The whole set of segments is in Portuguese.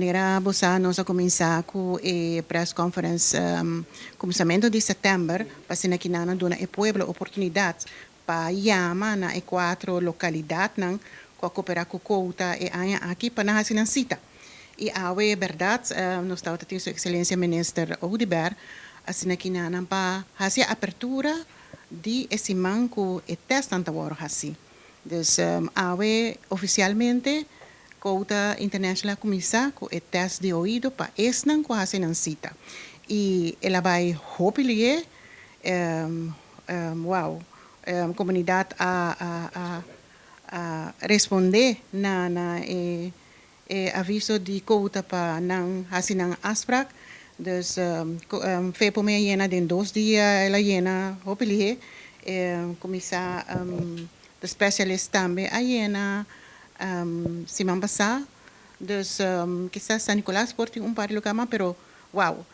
maneira bossa nós a começar com a press conference começamento de setembro para ser aqui na dona e pueblo oportunidade para chamar na quatro localidades não com cooperar com Couta e aqui para nós na cita e a verdade nós estamos tendo sua excelência minister Oudibert assim aqui na para fazer a abertura de esse manco e testando agora assim dus oficialmente Couta International começar com o teste de ouvido para esse não quase não cita e ela vai hopefully comunidade a responder na aviso de Couta para não assim não asprak dus foi por meia llena de 2 dias ela llena hopefully começar de specialist também a llena semana passada dus quizás San Nicolás porti par de lugar mas pero wow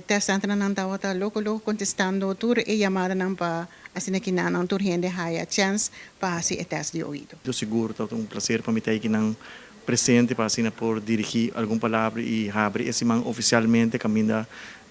testa entra não estava loco contestando tur e chamada não para assim aqui não tur gente há a chance para fazer teste de ouvido. Eu seguro, é um prazer para mim estar aqui não presente para assim por dirigir alguma palavra e abrir esse man oficialmente caminha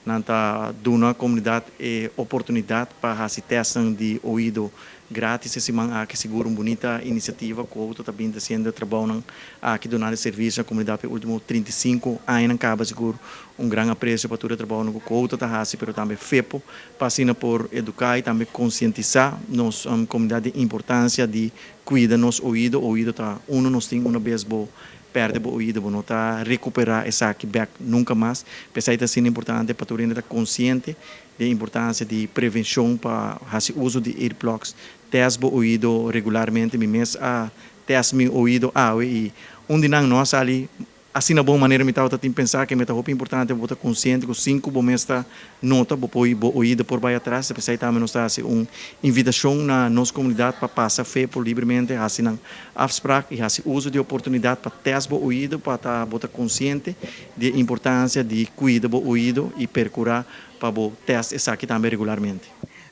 nanta duna comunidade e oportunidade para fazer teste de ouvido grátis esse man aqui seguro uma bonita iniciativa que o está vindo sendo trabalho aqui donando serviço à comunidade por último 35 anos acaba seguro grande apreço para todo o trabalho que o está fazendo, mas também FEPO para assim por educar e também conscientizar nossa comunidade a importância de cuidar nosso ouvido tá nós tem uma vez boa perde o ouvido, não está recuperar essa back nunca mais. Pensar que é importante para todo mundo estar consciente da importância de prevenção para fazer uso de earplugs, teste o ouvido regularmente, mesmo a teste meu ouvido e onde não nós ali assim na boa maneira me estava a pensar que me estava importante eu estar consciente que 5 momentos está nota vou ouído por baixo atrás pensar também nós está uma invitação na nossa comunidade para passar fé por livremente assim não afspraak e assim uso de oportunidade para testar o ouído para estar consciente da importância de cuidar do ouído e percurar para o teste essa aqui também regularmente.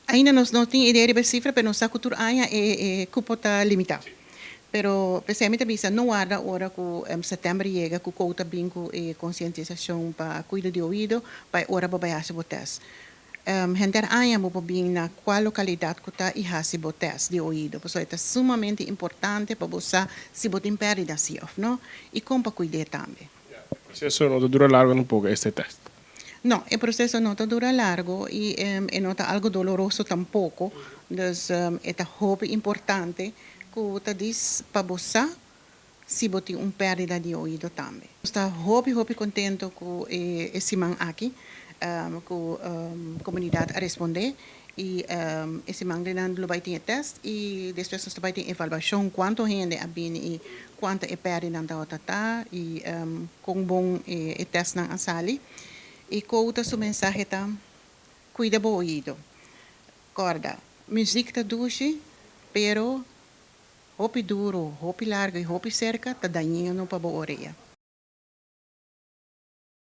Ainda nós não temos ideia de cifra, mas nossa cultura é cupo está limitado. Pero precisamente bisa não há hora que setembro chega que o bem com conscientização para cuidar de ouvido para hora para fazer o teste. Gente ainda muito bem na qual localidade que está e fazer o teste de ouvido, porque é sumamente importante para você se você tem perda assim, não? E como para cuidar também. O processo não dura largo um pouco este teste. Não, o processo não dura largo e não está algo doloroso tampouco, dus é muito importante que diz para você se você tem perda de ouvido também. Estou muito contente com esse man aqui, com a comunidade a responder e esse man vai ter teste e depois nós vai ter avaliação quanto gente a bem e quanto é perda na outra e com bom teste na sala e com outra sua mensagem tá cuida do ouvido. Corda, música tá doce, pero hopi duro, hopi largo e hopi cerca, tá dañando para a orelha.